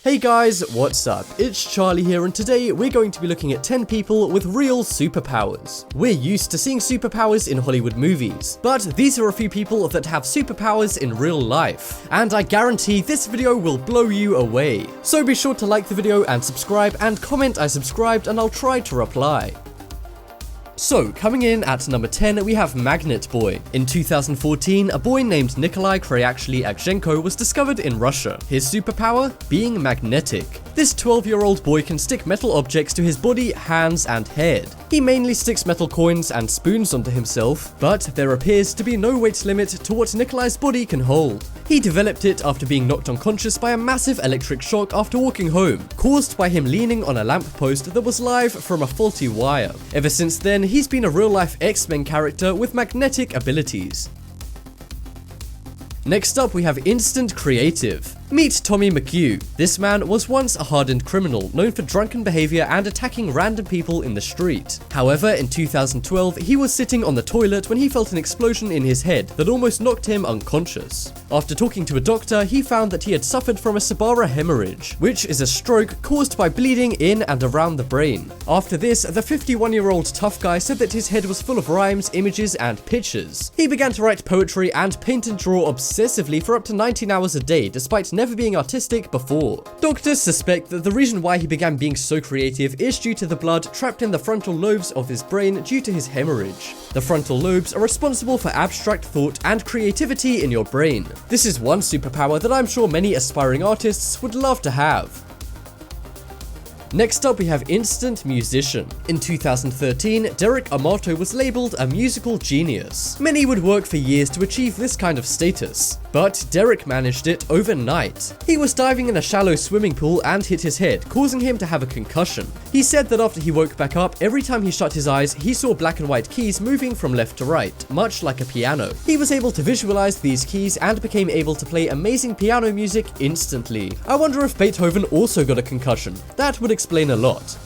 Hey guys, what's up? It's Charlie here, and today we're going to be looking at 10 people with real superpowers. We're used to seeing superpowers in Hollywood movies, but these are a few people that have superpowers in real life, and I guarantee this video will blow you away. So be sure to like the video and subscribe, and comment I subscribed and I'll try to reply. So, coming in at number 10, we have Magnet Boy. In 2014, a boy named Nikolai Kryachly-Akzhenko was discovered in Russia. His superpower? Being magnetic. This 12-year-old boy can stick metal objects to his body, hands, and head. He mainly sticks metal coins and spoons onto himself, but there appears to be no weight limit to what Nikolai's body can hold. He developed it after being knocked unconscious by a massive electric shock after walking home, caused by him leaning on a lamppost that was live from a faulty wire. Ever since then, he's been a real-life X-Men character with magnetic abilities. Next up, we have Instant Creative. Meet Tommy McHugh. This man was once a hardened criminal, known for drunken behavior and attacking random people in the street. However, in 2012, he was sitting on the toilet when he felt an explosion in his head that almost knocked him unconscious. After talking to a doctor, he found that he had suffered from a Sabara hemorrhage, which is a stroke caused by bleeding in and around the brain. After this, the 51-year-old tough guy said that his head was full of rhymes, images, and pictures. He began to write poetry and paint and draw obsessively for up to 19 hours a day, despite never being artistic before. Doctors suspect that the reason why he began being so creative is due to the blood trapped in the frontal lobes of his brain due to his hemorrhage. The frontal lobes are responsible for abstract thought and creativity in your brain. This is one superpower that I'm sure many aspiring artists would love to have. Next up, we have Instant Musician. In 2013, Derek Amato was labeled a musical genius. Many would work for years to achieve this kind of status, but Derek managed it overnight. He was diving in a shallow swimming pool and hit his head, causing him to have a concussion. He said that after he woke back up, every time he shut his eyes, he saw black and white keys moving from left to right, much like a piano. He was able to visualize these keys and became able to play amazing piano music instantly. I wonder if Beethoven also got a concussion. That would explain a lot.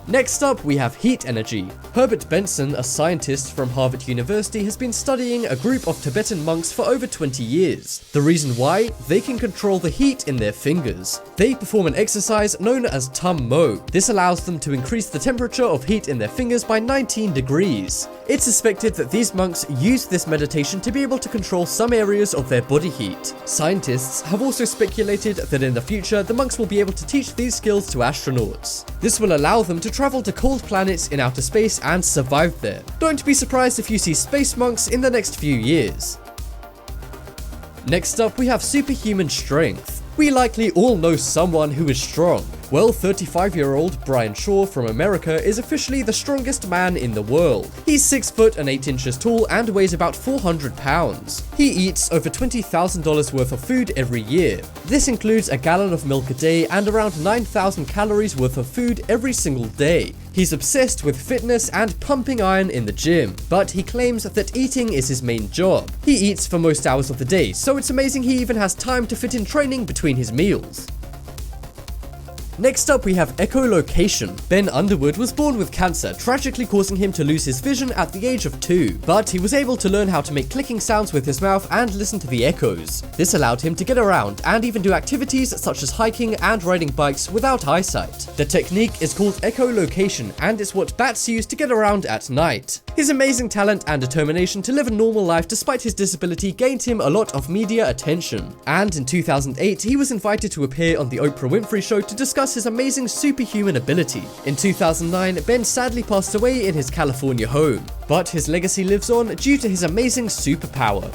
Next up, we have heat energy. Herbert Benson, a scientist from Harvard University, has been studying a group of Tibetan monks for over 20 years. The reason why? They can control the heat in their fingers. They perform an exercise known as Tum Mo. This allows them to increase the temperature of heat in their fingers by 19 degrees. It's suspected that these monks use this meditation to be able to control some areas of their body heat. Scientists have also speculated that in the future, the monks will be able to teach these skills to astronauts. This will allow them to travel to cold planets in outer space and survive there. Don't be surprised if you see space monks in the next few years. Next up, we have Superhuman Strength. We likely all know someone who is strong. Well, 35-year-old Brian Shaw from America is officially the strongest man in the world. He's 6 foot and 8 inches tall and weighs about 400 pounds. He eats over $20,000 worth of food every year. This includes a gallon of milk a day and around 9,000 calories worth of food every single day. He's obsessed with fitness and pumping iron in the gym, but he claims that eating is his main job. He eats for most hours of the day, so it's amazing he even has time to fit in training between his meals. Next up, we have Echolocation. Ben Underwood was born with cancer, tragically causing him to lose his vision at the age of 2, but he was able to learn how to make clicking sounds with his mouth and listen to the echoes. This allowed him to get around and even do activities such as hiking and riding bikes without eyesight. The technique is called echolocation, and it's what bats use to get around at night. His amazing talent and determination to live a normal life despite his disability gained him a lot of media attention. And in 2008, he was invited to appear on the Oprah Winfrey Show to discuss his amazing superhuman ability. In 2009, Ben sadly passed away in his California home, but his legacy lives on due to his amazing superpower.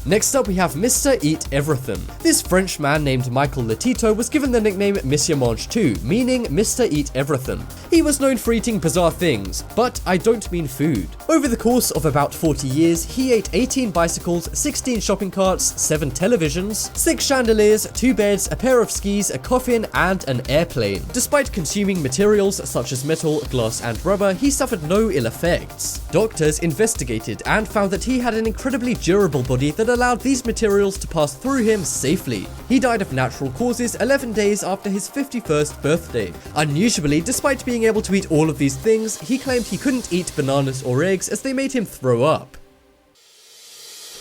Next up, we have Mr. Eat Everything. This French man named Michael Letito was given the nickname Monsieur Mange Tout, meaning Mr. Eat Everything. He was known for eating bizarre things, but I don't mean food. Over the course of about 40 years, he ate 18 bicycles, 16 shopping carts, 7 televisions, 6 chandeliers, 2 beds, a pair of skis, a coffin, and an airplane. Despite consuming materials such as metal, glass, and rubber, he suffered no ill effects. Doctors investigated and found that he had an incredibly durable body that allowed these materials to pass through him safely. He died of natural causes 11 days after his 51st birthday. Unusually, despite being able to eat all of these things, he claimed he couldn't eat bananas or eggs as they made him throw up.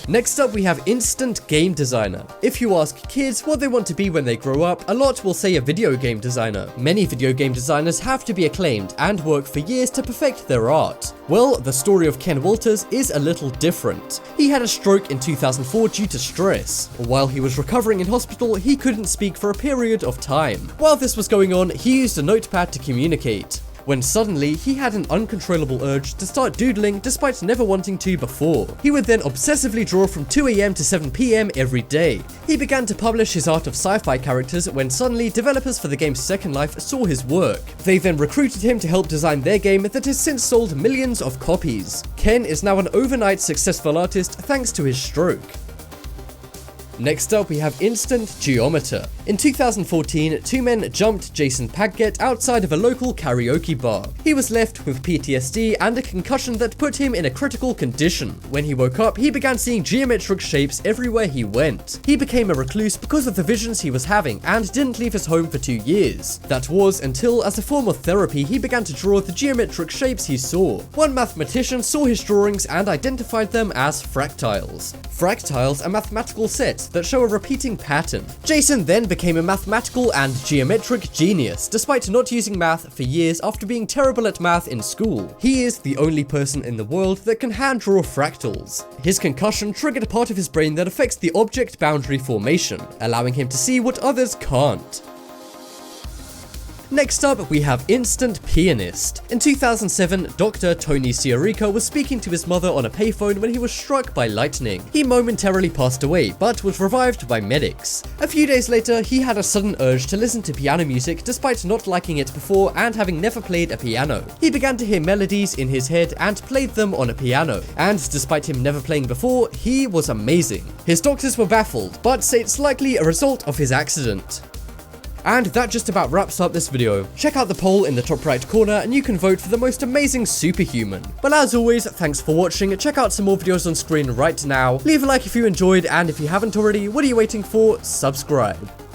Next up, we have instant game designer. If you ask kids what they want to be when they grow up, a lot will say a video game designer. Many video game designers have to be acclaimed and work for years to perfect their art. Well, the story of Ken Walters is a little different. He had a stroke in 2004 due to stress. While he was recovering in hospital, he couldn't speak for a period of time. While this was going on, he used a notepad to communicate, when suddenly he had an uncontrollable urge to start doodling despite never wanting to before. He would then obsessively draw from 2 AM to 7 PM every day. He began to publish his art of sci-fi characters when suddenly developers for the game Second Life saw his work. They then recruited him to help design their game that has since sold millions of copies. Ken is now an overnight successful artist thanks to his stroke. Next up, we have instant Geometer. In 2014, two men jumped Jason Paget outside of a local karaoke bar. He was left with PTSD and a concussion that put him in a critical condition. When he woke up, he began seeing geometric shapes everywhere he went. He became a recluse because of the visions he was having and didn't leave his home for 2 years. That was until, as a form of therapy, he began to draw the geometric shapes he saw. One mathematician saw his drawings and identified them as fractals. Fractals are mathematical sets that show a repeating pattern. Jason then became a mathematical and geometric genius, despite not using math for years after being terrible at math in school. He is the only person in the world that can hand draw fractals. His concussion triggered a part of his brain that affects the object boundary formation, allowing him to see what others can't. Next up, we have instant Pianist. In 2007, Dr. Tony Ciarica was speaking to his mother on a payphone when he was struck by lightning. He momentarily passed away, but was revived by medics. A few days later, he had a sudden urge to listen to piano music despite not liking it before and having never played a piano. He began to hear melodies in his head and played them on a piano. And despite him never playing before, he was amazing. His doctors were baffled, but say it's likely a result of his accident. And that just about wraps up this video. Check out the poll in the top right corner and you can vote for the most amazing superhuman. Well, as always, thanks for watching. Check out some more videos on screen right now. Leave a like if you enjoyed, and if you haven't already, what are you waiting for? Subscribe.